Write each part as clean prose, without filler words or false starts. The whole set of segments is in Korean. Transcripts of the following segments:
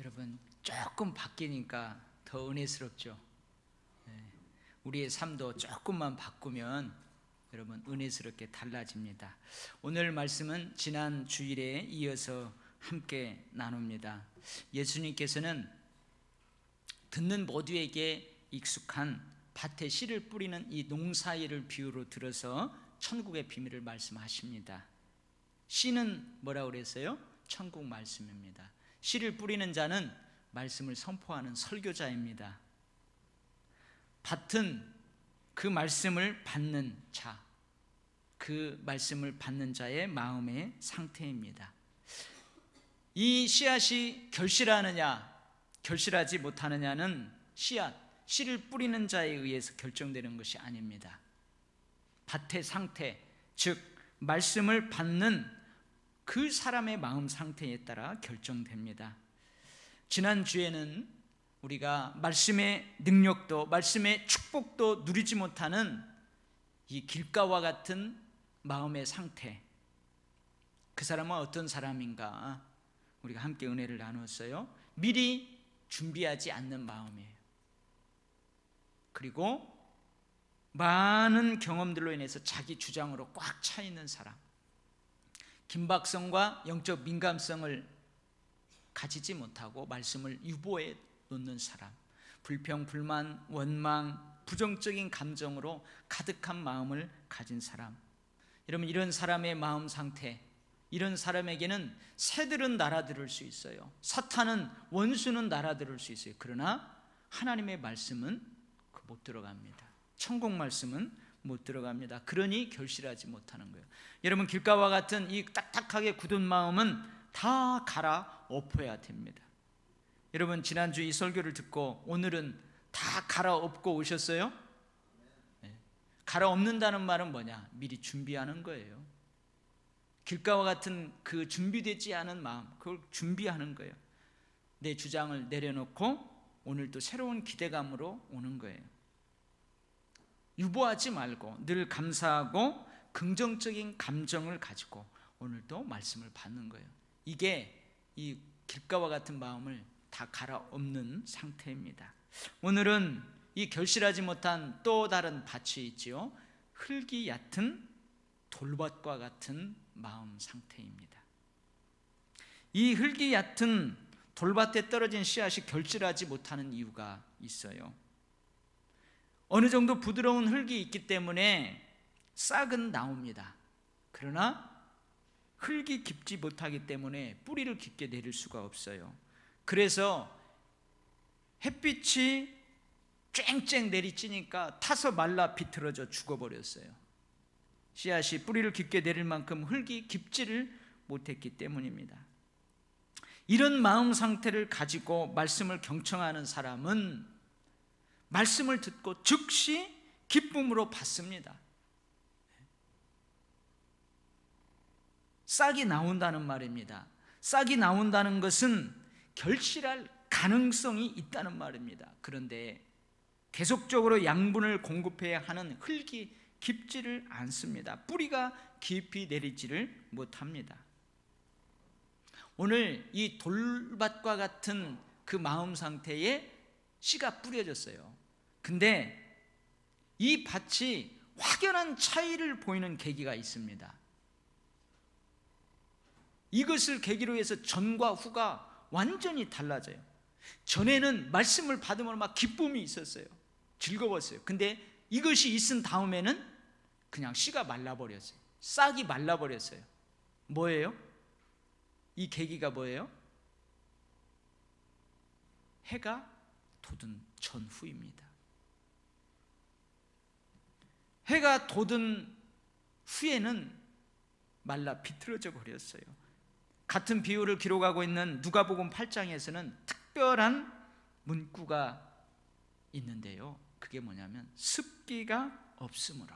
여러분, 조금 바뀌니까 더 은혜스럽죠. 우리의 삶도 조금만 바꾸면 여러분 은혜스럽게 달라집니다. 오늘 말씀은 지난 주일에 이어서 함께 나눕니다. 예수님께서는 듣는 모두에게 익숙한 밭에 씨를 뿌리는 이 농사일을 비유로 들어서 천국의 비밀을 말씀하십니다. 씨는 뭐라고 그랬어요? 천국 말씀입니다. 씨를 뿌리는 자는 말씀을 선포하는 설교자입니다. 밭은 그 말씀을 받는 자, 그 말씀을 받는 자의 마음의 상태입니다. 이 씨앗이 결실하느냐 결실하지 못하느냐는 씨를 뿌리는 자에 의해서 결정되는 것이 아닙니다. 밭의 상태, 즉 말씀을 받는 그 사람의 마음 상태에 따라 결정됩니다. 지난주에는 우리가 말씀의 능력도 말씀의 축복도 누리지 못하는 이 길가와 같은 마음의 상태, 그 사람은 어떤 사람인가 우리가 함께 은혜를 나눴어요. 미리 준비하지 않는 마음이에요. 그리고 많은 경험들로 인해서 자기 주장으로 꽉 차 있는 사람, 긴박성과 영적 민감성을 가지지 못하고 말씀을 유보해 놓는 사람, 불평, 불만, 원망, 부정적인 감정으로 가득한 마음을 가진 사람. 여러분, 이런 사람의 마음 상태, 이런 사람에게는 새들은 날아들을 수 있어요. 사탄은, 원수는 날아들을 수 있어요. 그러나 하나님의 말씀은 못 들어갑니다. 천국 말씀은 못 들어갑니다. 그러니 결실하지 못하는 거예요. 여러분, 길가와 같은 이 딱딱하게 굳은 마음은 다 갈아 엎어야 됩니다. 여러분, 지난주 이 설교를 듣고 오늘은 다 갈아 엎고 오셨어요? 네. 갈아 엎는다는 말은 뭐냐? 미리 준비하는 거예요. 길가와 같은 그 준비되지 않은 마음, 그걸 준비하는 거예요. 내 주장을 내려놓고 오늘 또 새로운 기대감으로 오는 거예요. 유보하지 말고 늘 감사하고 긍정적인 감정을 가지고 오늘도 말씀을 받는 거예요. 이게 이 길가와 같은 마음을 다 갈아엎는 상태입니다. 오늘은 이 결실하지 못한 또 다른 밭이 있지요. 흙이 얕은 돌밭과 같은 마음 상태입니다. 이 흙이 얕은 돌밭에 떨어진 씨앗이 결실하지 못하는 이유가 있어요. 어느 정도 부드러운 흙이 있기 때문에 싹은 나옵니다. 그러나 흙이 깊지 못하기 때문에 뿌리를 깊게 내릴 수가 없어요. 그래서 햇빛이 쨍쨍 내리쬐니까 타서 말라 비틀어져 죽어버렸어요. 씨앗이 뿌리를 깊게 내릴 만큼 흙이 깊지를 못했기 때문입니다. 이런 마음 상태를 가지고 말씀을 경청하는 사람은 말씀을 듣고 즉시 기쁨으로 받습니다. 싹이 나온다는 말입니다. 싹이 나온다는 것은 결실할 가능성이 있다는 말입니다. 그런데 계속적으로 양분을 공급해야 하는 흙이 깊지를 않습니다. 뿌리가 깊이 내리지를 못합니다. 오늘 이 돌밭과 같은 그 마음 상태에 씨가 뿌려졌어요. 근데 이 밭이 확연한 차이를 보이는 계기가 있습니다. 이것을 계기로 해서 전과 후가 완전히 달라져요. 전에는 말씀을 받으면 막 기쁨이 있었어요. 즐거웠어요. 근데 이것이 있은 다음에는 그냥 씨가 말라버렸어요. 싹이 말라버렸어요. 뭐예요? 이 계기가 뭐예요? 해가 돋은 전후입니다. 해가 돋은 후에는 말라 비틀어져 버렸어요. 같은 비유를 기록하고 있는 누가복음 8장에서는 특별한 문구가 있는데요. 그게 뭐냐면 습기가 없으므로.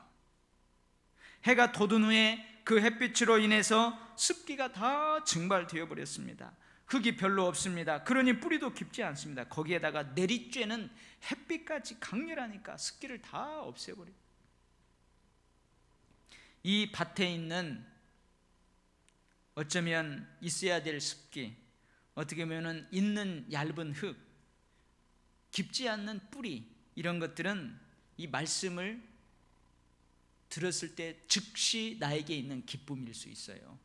해가 돋은 후에 그 햇빛으로 인해서 습기가 다 증발되어 버렸습니다. 흙이 별로 없습니다. 그러니 뿌리도 깊지 않습니다. 거기에다가 내리쬐는 햇빛까지 강렬하니까 습기를 다 없애버려요. 이 밭에 있는 어쩌면 있어야 될 습기, 어떻게 보면 있는 얇은 흙, 깊지 않는 뿌리, 이런 것들은 이 말씀을 들었을 때 즉시 나에게 있는 기쁨일 수 있어요.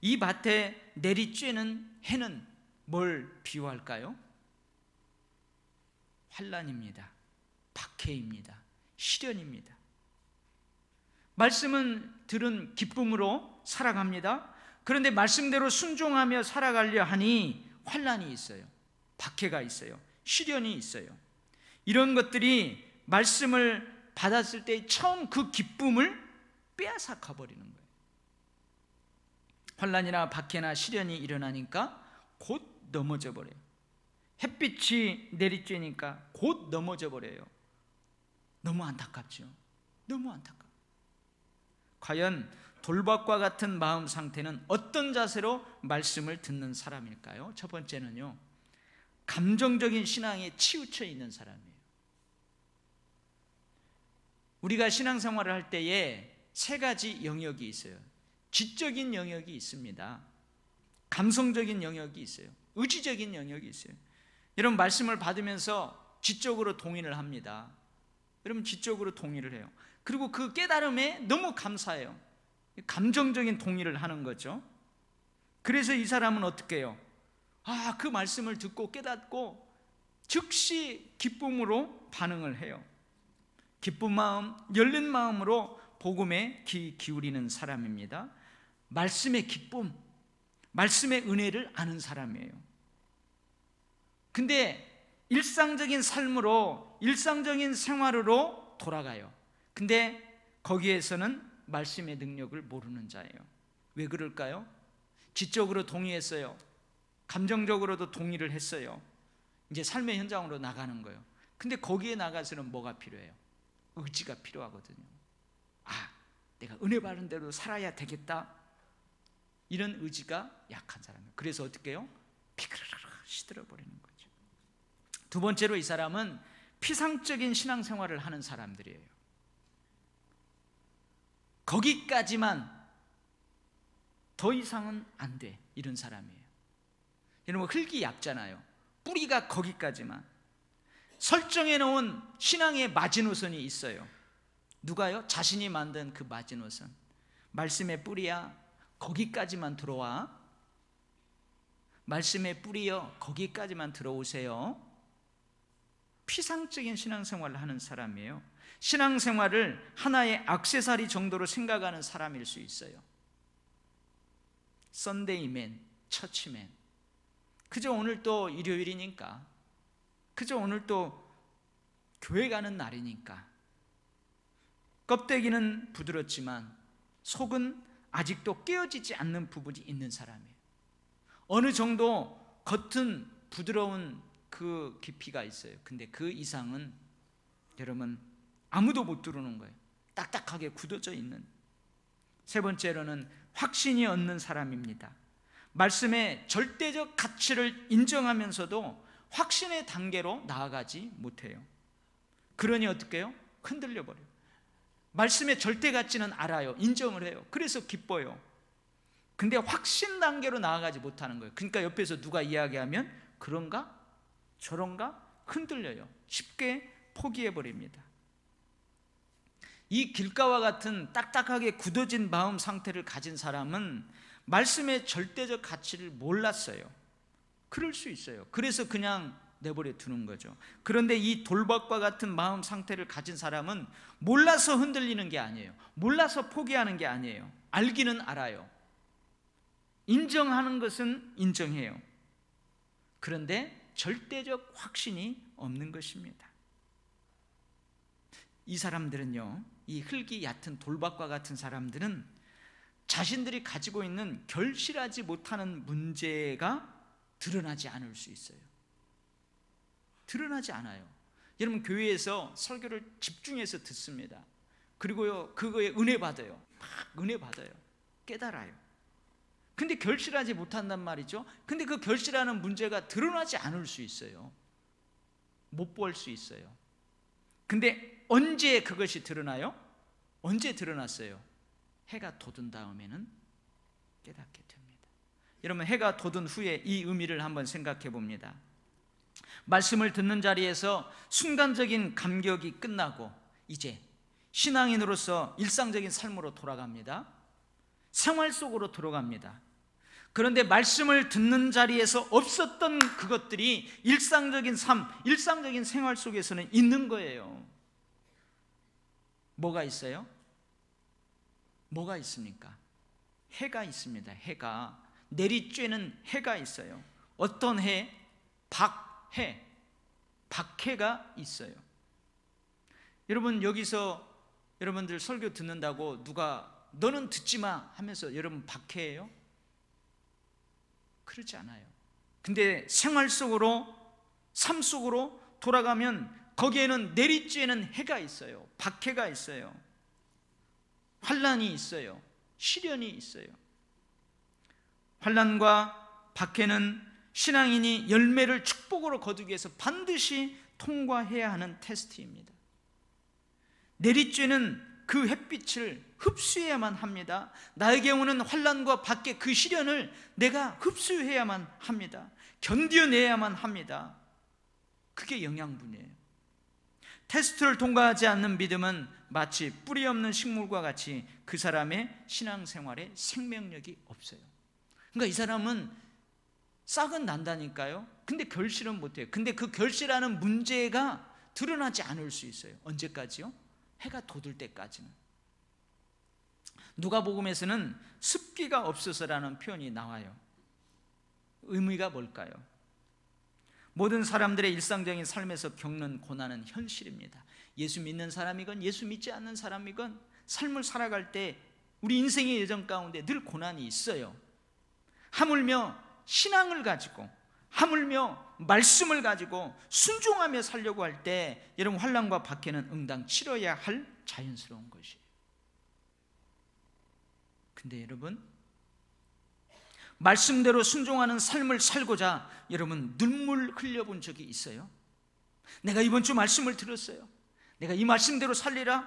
이 밭에 내리쬐는 해는 뭘 비유할까요? 환난입니다. 박해입니다. 시련입니다. 말씀은 들은 기쁨으로 살아갑니다. 그런데 말씀대로 순종하며 살아가려 하니 환난이 있어요. 박해가 있어요. 시련이 있어요. 이런 것들이 말씀을 받았을 때 처음 그 기쁨을 빼앗아 가버리는 거예요. 환난이나 박해나 시련이 일어나니까 곧 넘어져 버려요. 햇빛이 내리쬐니까 곧 넘어져 버려요. 너무 안타깝죠. 너무 안타깝죠. 과연 돌밭과 같은 마음 상태는 어떤 자세로 말씀을 듣는 사람일까요? 첫 번째는요, 감정적인 신앙에 치우쳐 있는 사람이에요. 우리가 신앙생활을 할 때에 세 가지 영역이 있어요. 지적인 영역이 있습니다. 감성적인 영역이 있어요. 의지적인 영역이 있어요. 여러분, 말씀을 받으면서 지적으로 동의를 합니다. 여러분, 지적으로 동의를 해요. 그리고 그 깨달음에 너무 감사해요. 감정적인 동의를 하는 거죠. 그래서 이 사람은 어떻게 해요? 그 말씀을 듣고 깨닫고 즉시 기쁨으로 반응을 해요. 기쁜 마음, 열린 마음으로 복음에 귀 기울이는 사람입니다. 말씀의 기쁨, 말씀의 은혜를 아는 사람이에요. 근데 일상적인 삶으로, 일상적인 생활으로 돌아가요. 근데 거기에서는 말씀의 능력을 모르는 자예요. 왜 그럴까요? 지적으로 동의했어요. 감정적으로도 동의를 했어요. 이제 삶의 현장으로 나가는 거예요. 근데 거기에 나가서는 뭐가 필요해요? 의지가 필요하거든요. 내가 은혜 받은 대로 살아야 되겠다, 이런 의지가 약한 사람이에요. 그래서 어떻게 해요? 피그르르 시들어버리는 거죠. 두 번째로 이 사람은 피상적인 신앙생활을 하는 사람들이에요. 거기까지만, 더 이상은 안 돼, 이런 사람이에요. 여러분, 흙이 얇잖아요. 뿌리가 거기까지만. 설정해 놓은 신앙의 마지노선이 있어요. 누가요? 자신이 만든 그 마지노선. 말씀의 뿌리야, 거기까지만 들어와. 말씀의 뿌리여, 거기까지만 들어오세요. 피상적인 신앙생활을 하는 사람이에요. 신앙생활을 하나의 액세서리 정도로 생각하는 사람일 수 있어요. 썬데이맨, 처치맨. 그저 오늘 또 일요일이니까, 그저 오늘 또 교회 가는 날이니까. 껍데기는 부드럽지만 속은 아직도 깨어지지 않는 부분이 있는 사람이에요. 어느 정도 겉은 부드러운 그 깊이가 있어요. 근데 그 이상은 여러분 아무도 못 들어오는 거예요. 딱딱하게 굳어져 있는. 세 번째로는 확신이 없는 사람입니다. 말씀의 절대적 가치를 인정하면서도 확신의 단계로 나아가지 못해요. 그러니 어떻게 해요? 흔들려 버려요. 말씀의 절대 가치는 알아요. 인정을 해요. 그래서 기뻐요. 근데 확신 단계로 나아가지 못하는 거예요. 그러니까 옆에서 누가 이야기하면 그런가? 저런가? 흔들려요. 쉽게 포기해 버립니다. 이 길가와 같은 딱딱하게 굳어진 마음 상태를 가진 사람은 말씀의 절대적 가치를 몰랐어요. 그럴 수 있어요. 그래서 그냥 내버려 두는 거죠. 그런데 이 돌밭과 같은 마음 상태를 가진 사람은 몰라서 흔들리는 게 아니에요. 몰라서 포기하는 게 아니에요. 알기는 알아요. 인정하는 것은 인정해요. 그런데 절대적 확신이 없는 것입니다. 이 사람들은요, 이 흙이 얕은 돌밭과 같은 사람들은 자신들이 가지고 있는 결실하지 못하는 문제가 드러나지 않을 수 있어요. 드러나지 않아요. 여러분, 교회에서 설교를 집중해서 듣습니다. 그리고요, 그거에 은혜 받아요. 막 은혜 받아요. 깨달아요. 근데 결실하지 못한단 말이죠. 근데 그 결실하는 문제가 드러나지 않을 수 있어요. 못 볼 수 있어요. 근데 언제 그것이 드러나요? 언제 드러났어요? 해가 돋은 다음에는 깨닫게 됩니다. 여러분, 해가 돋은 후에 이 의미를 한번 생각해 봅니다. 말씀을 듣는 자리에서 순간적인 감격이 끝나고 이제 신앙인으로서 일상적인 삶으로 돌아갑니다. 생활 속으로 들어갑니다. 그런데 말씀을 듣는 자리에서 없었던 그것들이 일상적인 삶, 일상적인 생활 속에서는 있는 거예요. 뭐가 있어요? 뭐가 있습니까? 해가 있습니다. 해가 내리쬐는 해가 있어요. 어떤 해? 박해, 박해가 있어요. 여러분, 여기서 여러분들 설교 듣는다고 누가 너는 듣지 마 하면서 여러분 박해예요? 그렇지 않아요. 근데 생활 속으로, 삶 속으로 돌아가면 거기에는 내리쬐는 해가 있어요. 박해가 있어요. 환난이 있어요. 시련이 있어요. 환난과 박해는 신앙인이 열매를 축복으로 거두기 위해서 반드시 통과해야 하는 테스트입니다. 내리쬐는 그 햇빛을 흡수해야만 합니다. 나에게 오는 환난과 박해, 그 시련을 내가 흡수해야만 합니다. 견뎌내야만 합니다. 그게 영양분이에요. 테스트를 통과하지 않는 믿음은 마치 뿌리 없는 식물과 같이 그 사람의 신앙생활에 생명력이 없어요. 그러니까 이 사람은 싹은 난다니까요. 근데 결실은 못해요. 근데 그 결실하는 문제가 드러나지 않을 수 있어요. 언제까지요? 해가 돋을 때까지는. 누가복음에서는 습기가 없어서라는 표현이 나와요. 의미가 뭘까요? 모든 사람들의 일상적인 삶에서 겪는 고난은 현실입니다. 예수 믿는 사람이건 예수 믿지 않는 사람이건 삶을 살아갈 때 우리 인생의 여정 가운데 늘 고난이 있어요. 하물며 신앙을 가지고, 하물며 말씀을 가지고 순종하며 살려고 할 때 여러분, 환난과 박해는 응당 치러야 할 자연스러운 것이에요. 근데 여러분, 말씀대로 순종하는 삶을 살고자 여러분 눈물 흘려본 적이 있어요? 내가 이번 주 말씀을 들었어요. 내가 이 말씀대로 살리라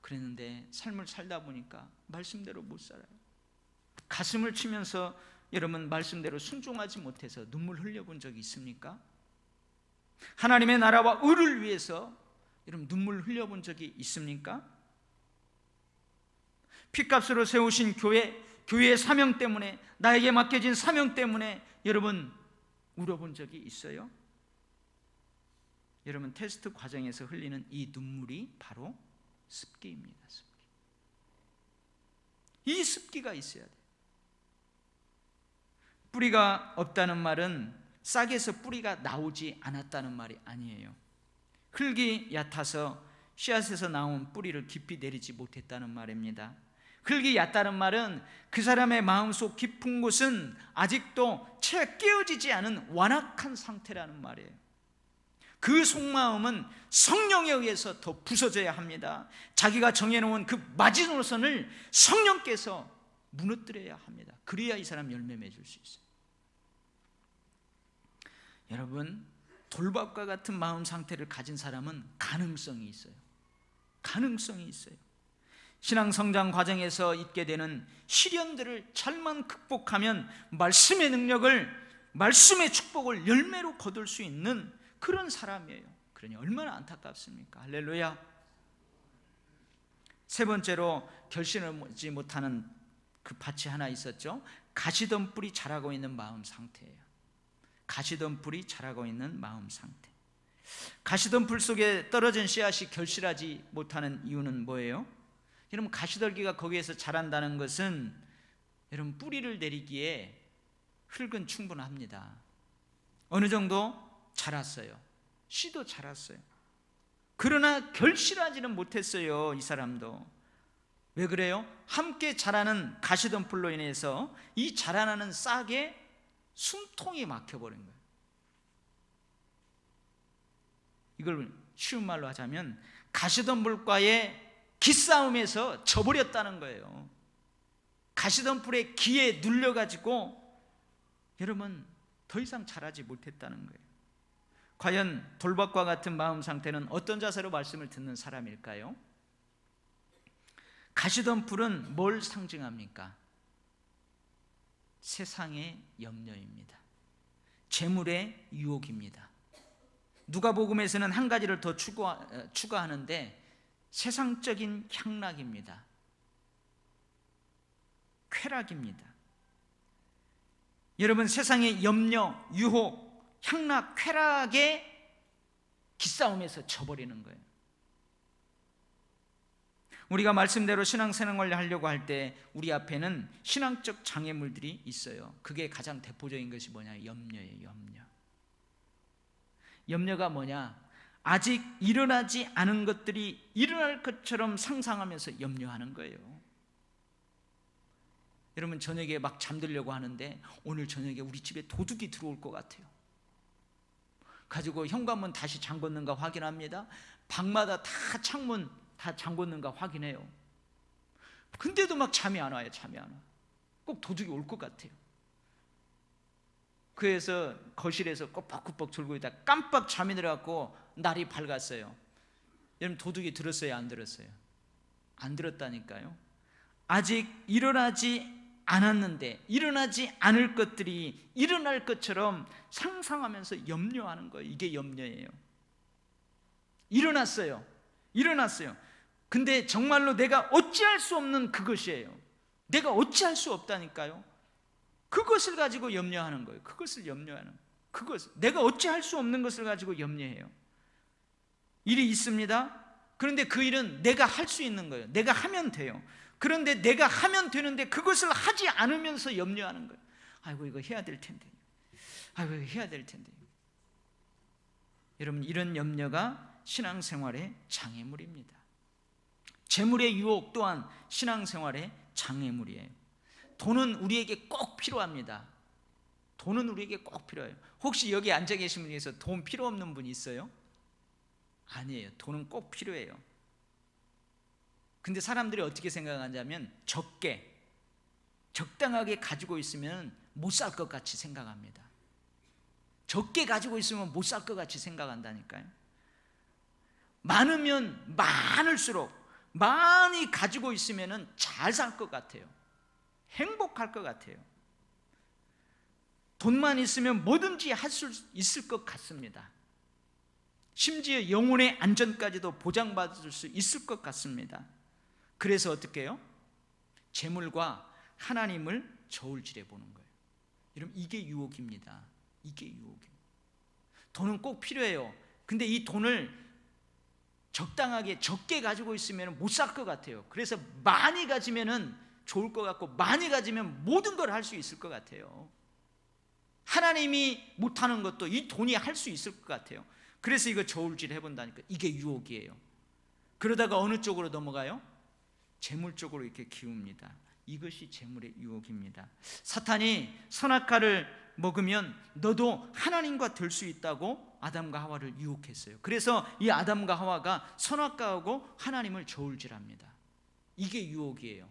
그랬는데 삶을 살다 보니까 말씀대로 못 살아요. 가슴을 치면서 여러분 말씀대로 순종하지 못해서 눈물 흘려본 적이 있습니까? 하나님의 나라와 의를 위해서 여러분 눈물 흘려본 적이 있습니까? 핏값으로 세우신 교회의 사명 때문에, 나에게 맡겨진 사명 때문에 여러분 울어본 적이 있어요? 여러분, 테스트 과정에서 흘리는 이 눈물이 바로 습기입니다. 습기. 이 습기가 있어야 돼요. 뿌리가 없다는 말은 싹에서 뿌리가 나오지 않았다는 말이 아니에요. 흙이 얕아서 씨앗에서 나온 뿌리를 깊이 내리지 못했다는 말입니다. 흙이 얕다는 말은 그 사람의 마음속 깊은 곳은 아직도 채 깨어지지 않은 완악한 상태라는 말이에요. 그 속마음은 성령에 의해서 더 부서져야 합니다. 자기가 정해놓은 그 마지노선을 성령께서 무너뜨려야 합니다. 그래야 이 사람 열매 맺을 수 있어요. 여러분, 돌밥과 같은 마음 상태를 가진 사람은 가능성이 있어요. 가능성이 있어요. 신앙 성장 과정에서 있게 되는 시련들을 잘만 극복하면 말씀의 능력을, 말씀의 축복을 열매로 거둘 수 있는 그런 사람이에요. 그러니 얼마나 안타깝습니까? 할렐루야. 세 번째로 결실하지 못하는 그 밭이 하나 있었죠. 가시던 뿔이 자라고 있는 마음 상태예요. 가시던 뿔이 자라고 있는 마음 상태. 가시던 뿔 속에 떨어진 씨앗이 결실하지 못하는 이유는 뭐예요? 여러분, 가시떨기가 거기에서 자란다는 것은 여러분 뿌리를 내리기에 흙은 충분합니다. 어느 정도 자랐어요. 씨도 자랐어요. 그러나 결실하지는 못했어요. 이 사람도. 왜 그래요? 함께 자라는 가시덤불로 인해서 이 자라나는 싹에 숨통이 막혀버린 거예요. 이걸 쉬운 말로 하자면 가시덤불과의 기싸움에서 져버렸다는 거예요. 가시덤불의 기에 눌려가지고 여러분 더 이상 자라지 못했다는 거예요. 과연 돌밭과 같은 마음 상태는 어떤 자세로 말씀을 듣는 사람일까요? 가시덤불은 뭘 상징합니까? 세상의 염려입니다. 재물의 유혹입니다. 누가복음에서는 한 가지를 더 추가하는데 세상적인 향락입니다. 쾌락입니다. 여러분, 세상의 염려, 유혹, 향락, 쾌락의 기싸움에서 져버리는 거예요. 우리가 말씀대로 신앙생활을 하려고 할 때 우리 앞에는 신앙적 장애물들이 있어요. 그게 가장 대표적인 것이 뭐냐? 염려예요. 염려. 염려가 뭐냐? 아직 일어나지 않은 것들이 일어날 것처럼 상상하면서 염려하는 거예요. 여러분, 저녁에 막 잠들려고 하는데 오늘 저녁에 우리 집에 도둑이 들어올 것 같아요. 가지고 현관문 다시 잠궜는가 확인합니다. 방마다 다 창문 다 잠궜는가 확인해요. 근데도 막 잠이 안 와요. 잠이 안 와. 꼭 도둑이 올 것 같아요. 그래서 거실에서 꼬박꼬박 졸고 있다 깜빡 잠이 들어갖고 날이 밝았어요. 여러분, 도둑이 들었어요? 안 들었어요? 안 들었다니까요. 아직 일어나지 않았는데 일어나지 않을 것들이 일어날 것처럼 상상하면서 염려하는 거예요. 이게 염려예요. 일어났어요. 근데 정말로 내가 어찌할 수 없는 그것이에요. 내가 어찌할 수 없다니까요. 그것을 가지고 염려하는 거예요. 그것을 염려하는 그것, 내가 어찌할 수 없는 것을 가지고 염려해요. 일이 있습니다. 그런데 그 일은 내가 할 수 있는 거예요. 내가 하면 돼요. 그런데 내가 하면 되는데 그것을 하지 않으면서 염려하는 거예요. 아이고, 이거 해야 될 텐데. 아이고, 이거 해야 될 텐데. 여러분, 이런 염려가 신앙생활의 장애물입니다. 재물의 유혹 또한 신앙생활의 장애물이에요. 돈은 우리에게 꼭 필요합니다. 돈은 우리에게 꼭 필요해요. 혹시 여기 앉아 계신 분 중에서 돈 필요 없는 분 있어요? 아니에요. 돈은 꼭 필요해요. 근데 사람들이 어떻게 생각하냐면 적당하게 가지고 있으면 못 살 것 같이 생각합니다. 적게 가지고 있으면 못 살 것 같이 생각한다니까요. 많으면 많을수록 많이 가지고 있으면 잘 살 것 같아요. 행복할 것 같아요. 돈만 있으면 뭐든지 할 수 있을 것 같습니다. 심지어 영혼의 안전까지도 보장받을 수 있을 것 같습니다. 그래서 어떻게 해요? 재물과 하나님을 저울질해 보는 거예요. 여러분, 이게 유혹입니다. 이게 유혹입니다. 돈은 꼭 필요해요. 근데 이 돈을 적당하게 적게 가지고 있으면 못 살 것 같아요. 그래서 많이 가지면 좋을 것 같고 많이 가지면 모든 걸 할 수 있을 것 같아요. 하나님이 못하는 것도 이 돈이 할 수 있을 것 같아요. 그래서 이거 저울질 해본다니까. 이게 유혹이에요. 그러다가 어느 쪽으로 넘어가요? 재물 쪽으로 이렇게 기웁니다. 이것이 재물의 유혹입니다. 사탄이 선악과를 먹으면 너도 하나님과 될 수 있다고 아담과 하와를 유혹했어요. 그래서 이 아담과 하와가 선악과하고 하나님을 저울질합니다. 이게 유혹이에요.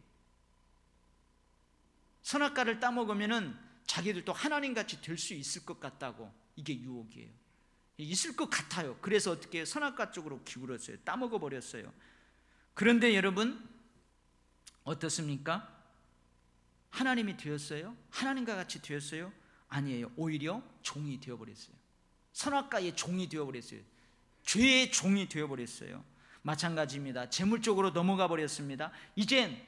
선악과를 따먹으면 자기들도 하나님같이 될 수 있을 것 같다고. 이게 유혹이에요. 있을 것 같아요. 그래서 어떻게 선악과 쪽으로 기울었어요. 따먹어버렸어요. 그런데 여러분, 어떻습니까? 하나님이 되었어요? 하나님과 같이 되었어요? 아니에요. 오히려 종이 되어버렸어요. 선악과의 종이 되어버렸어요. 죄의 종이 되어버렸어요. 마찬가지입니다. 재물 쪽으로 넘어가 버렸습니다. 이젠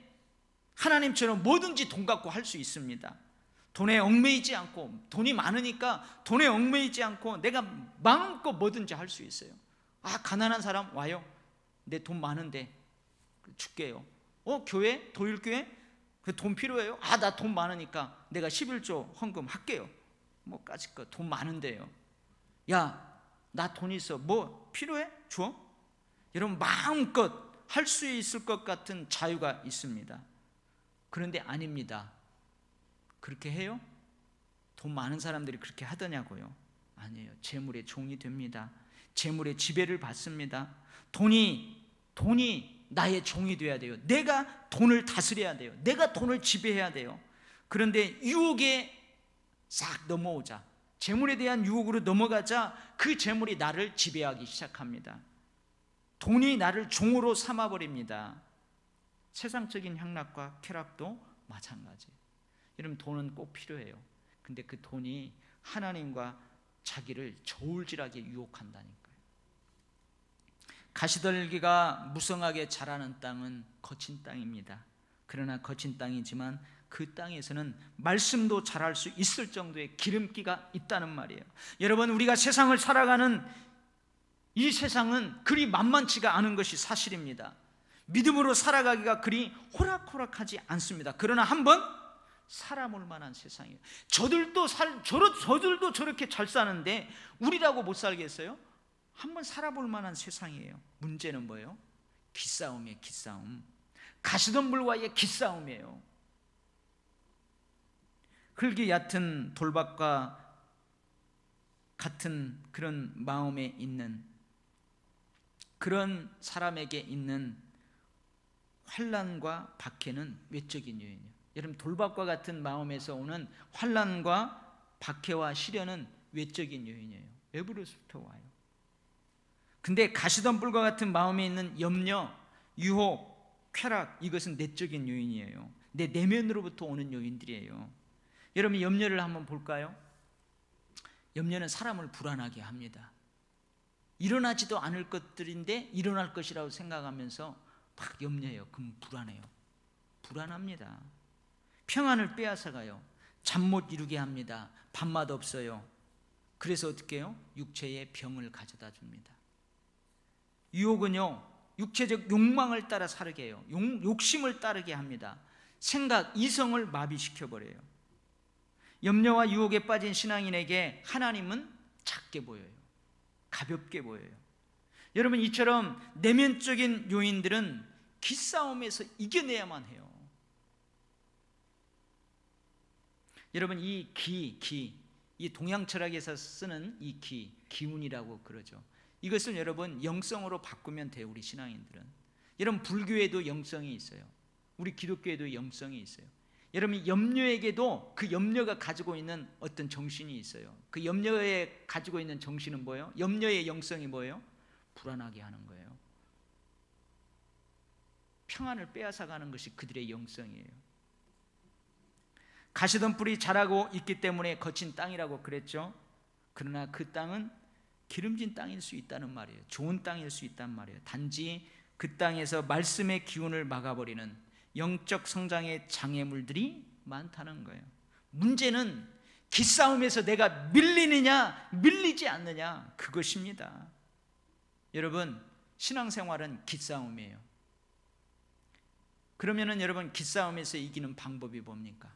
하나님처럼 뭐든지 돈 갖고 할 수 있습니다. 돈에 얽매이지 않고, 돈이 많으니까 돈에 얽매이지 않고 내가 마음껏 뭐든지 할 수 있어요. 아, 가난한 사람 와요. 내 돈 많은데 줄게요. 교회? 도일교회? 그 돈 필요해요? 아, 나 돈 많으니까 내가 11조 헌금 할게요. 뭐 까짓 돈 많은데요. 야, 나 돈 있어. 뭐 필요해? 줘. 여러분, 마음껏 할 수 있을 것 같은 자유가 있습니다. 그런데 아닙니다. 그렇게 해요? 돈 많은 사람들이 그렇게 하더냐고요? 아니에요. 재물의 종이 됩니다. 재물의 지배를 받습니다. 돈이 나의 종이 돼야 돼요. 내가 돈을 다스려야 돼요. 내가 돈을 지배해야 돼요. 그런데 유혹에 싹 넘어오자, 재물에 대한 유혹으로 넘어가자 그 재물이 나를 지배하기 시작합니다. 돈이 나를 종으로 삼아버립니다. 세상적인 향락과 쾌락도 마찬가지예요. 여러분 돈은 꼭 필요해요. 근데 그 돈이 하나님과 자기를 저울질하게 유혹한다니까요. 가시떨기가 무성하게 자라는 땅은 거친 땅입니다. 그러나 거친 땅이지만 그 땅에서는 말씀도 자랄 수 있을 정도의 기름기가 있다는 말이에요. 여러분, 우리가 세상을 살아가는 이 세상은 그리 만만치가 않은 것이 사실입니다. 믿음으로 살아가기가 그리 호락호락하지 않습니다. 그러나 한번 살아볼 만한 세상이에요. 저들도 저렇게 잘 사는데 우리라고 못 살겠어요? 한번 살아볼 만한 세상이에요. 문제는 뭐예요? 기싸움이에요. 기싸움. 가시덤불과의 기싸움이에요. 흙이 얕은 돌밭과 같은 그런 마음에 있는, 그런 사람에게 있는 환난과 박해는 외적인 요인이에요. 여러분, 돌밭과 같은 마음에서 오는 환난과 박해와 시련은 외적인 요인이에요. 외부로부터 와요. 근데 가시덤불과 같은 마음에 있는 염려, 유혹, 쾌락, 이것은 내적인 요인이에요. 내 내면으로부터 오는 요인들이에요. 여러분, 염려를 한번 볼까요? 염려는 사람을 불안하게 합니다. 일어나지도 않을 것들인데 일어날 것이라고 생각하면서 막 염려해요. 그럼 불안해요. 불안합니다. 평안을 빼앗아가요. 잠 못 이루게 합니다. 밥맛 없어요. 그래서 어떻게 해요? 육체의 병을 가져다 줍니다. 유혹은요, 육체적 욕망을 따라 살게 해요. 욕심을 따르게 합니다. 생각, 이성을 마비시켜버려요. 염려와 유혹에 빠진 신앙인에게 하나님은 작게 보여요. 가볍게 보여요. 여러분, 이처럼 내면적인 요인들은 기싸움에서 이겨내야만 해요. 여러분, 이 이 동양 철학에서 쓰는 이 기운이라고 그러죠. 이것을 여러분 영성으로 바꾸면 돼요. 우리 신앙인들은. 여러분, 불교에도 영성이 있어요. 우리 기독교에도 영성이 있어요. 여러분, 염려에게도 그 염려가 가지고 있는 어떤 정신이 있어요. 그 염려에 가지고 있는 정신은 뭐예요? 염려의 영성이 뭐예요? 불안하게 하는 거예요. 평안을 빼앗아가는 것이 그들의 영성이에요. 가시덤불이 자라고 있기 때문에 거친 땅이라고 그랬죠. 그러나 그 땅은 기름진 땅일 수 있다는 말이에요. 좋은 땅일 수 있단 말이에요. 단지 그 땅에서 말씀의 기운을 막아버리는 영적 성장의 장애물들이 많다는 거예요. 문제는 기싸움에서 내가 밀리느냐 밀리지 않느냐, 그것입니다. 여러분, 신앙생활은 기싸움이에요. 그러면은 여러분, 기싸움에서 이기는 방법이 뭡니까?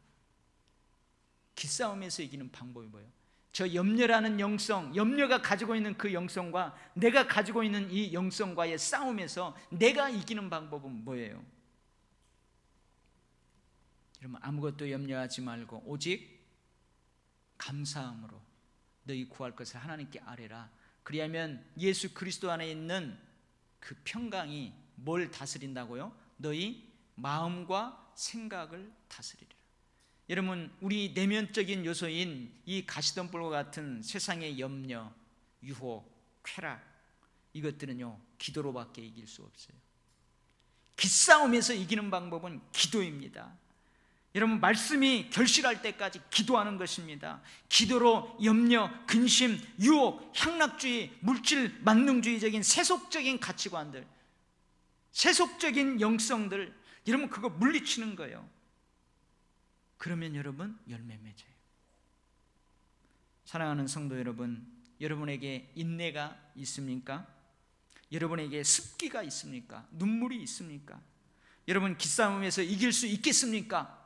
기싸움에서 이기는 방법이 뭐예요? 저 염려라는 영성, 염려가 가지고 있는 그 영성과 내가 가지고 있는 이 영성과의 싸움에서 내가 이기는 방법은 뭐예요? 여러분, 아무것도 염려하지 말고 오직 감사함으로 너희 구할 것을 하나님께 아뢰라. 그리하면 예수 그리스도 안에 있는 그 평강이 뭘 다스린다고요? 너희 마음과 생각을 다스리리라. 여러분, 우리 내면적인 요소인 이 가시덤불과 같은 세상의 염려, 유혹, 쾌락, 이것들은요 기도로밖에 이길 수 없어요. 기싸움에서 이기는 방법은 기도입니다. 여러분, 말씀이 결실할 때까지 기도하는 것입니다. 기도로 염려, 근심, 유혹, 향락주의, 물질 만능주의적인 세속적인 가치관들, 세속적인 영성들, 여러분 그거 물리치는 거예요. 그러면 여러분 열매 맺어요. 사랑하는 성도 여러분, 여러분에게 인내가 있습니까? 여러분에게 습기가 있습니까? 눈물이 있습니까? 여러분, 기싸움에서 이길 수 있겠습니까?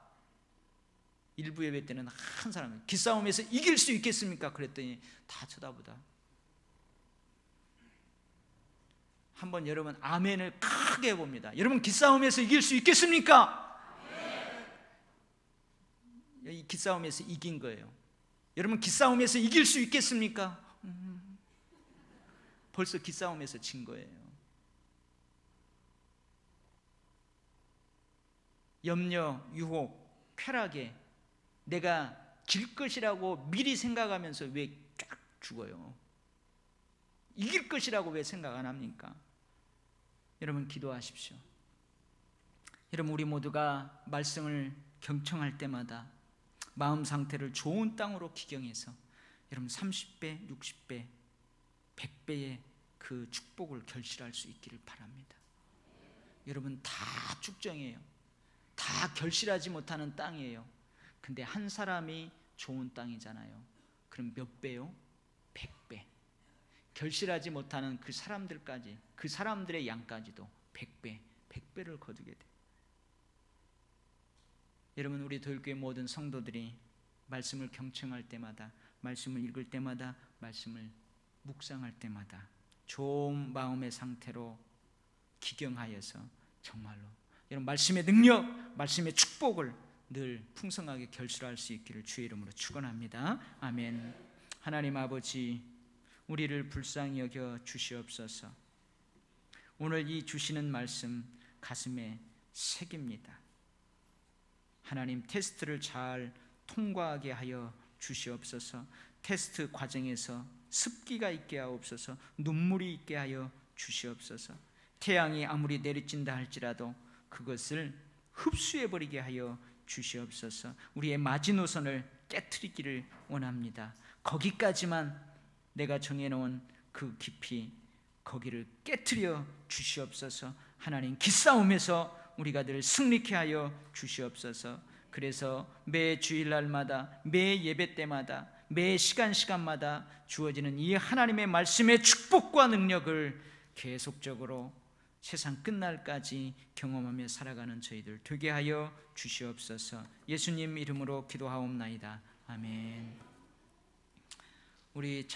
일부 예배 때는 한 사람이 기싸움에서 이길 수 있겠습니까? 그랬더니 다 쳐다보다. 한번 여러분 아멘을 크게 해봅니다. 여러분, 기싸움에서 이길 수 있겠습니까? 이 기싸움에서 이긴 거예요. 여러분, 기싸움에서 이길 수 있겠습니까? 벌써 기싸움에서 진 거예요. 염려, 유혹, 쾌락에 내가 질 것이라고 미리 생각하면서 왜 쫙 죽어요? 이길 것이라고 왜 생각 안 합니까? 여러분, 기도하십시오. 여러분, 우리 모두가 말씀을 경청할 때마다 마음 상태를 좋은 땅으로 기경해서 여러분 30배, 60배, 100배의 그 축복을 결실할 수 있기를 바랍니다. 여러분 다 축정이에요. 다 결실하지 못하는 땅이에요. 근데 한 사람이 좋은 땅이잖아요. 그럼 몇 배요? 100배. 결실하지 못하는 그 사람들까지, 그 사람들의 양까지도 100배, 100배를 거두게 돼요. 여러분, 우리 도일교회 모든 성도들이 말씀을 경청할 때마다, 말씀을 읽을 때마다, 말씀을 묵상할 때마다 좋은 마음의 상태로 기경하여서 정말로 여러분 말씀의 능력, 말씀의 축복을 늘 풍성하게 결실할 수 있기를 주의 이름으로 축원합니다. 아멘. 하나님 아버지, 우리를 불쌍히 여겨 주시옵소서. 오늘 이 주시는 말씀 가슴에 새깁니다. 하나님, 테스트를 잘 통과하게 하여 주시옵소서. 테스트 과정에서 습기가 있게 하옵소서. 눈물이 있게 하여 주시옵소서. 태양이 아무리 내리친다 할지라도 그것을 흡수해버리게 하여 주시옵소서. 우리의 마지노선을 깨트리기를 원합니다. 거기까지만 내가 정해놓은 그 깊이, 거기를 깨트려 주시옵소서. 하나님, 기싸움에서 우리가 늘 승리케 하여 주시옵소서. 그래서 매 주일날마다, 매 예배 때마다, 매 시간마다 주어지는 이 하나님의 말씀의 축복과 능력을 계속적으로 세상 끝날까지 경험하며 살아가는 저희들 되게 하여 주시옵소서. 예수님 이름으로 기도하옵나이다. 아멘. 우리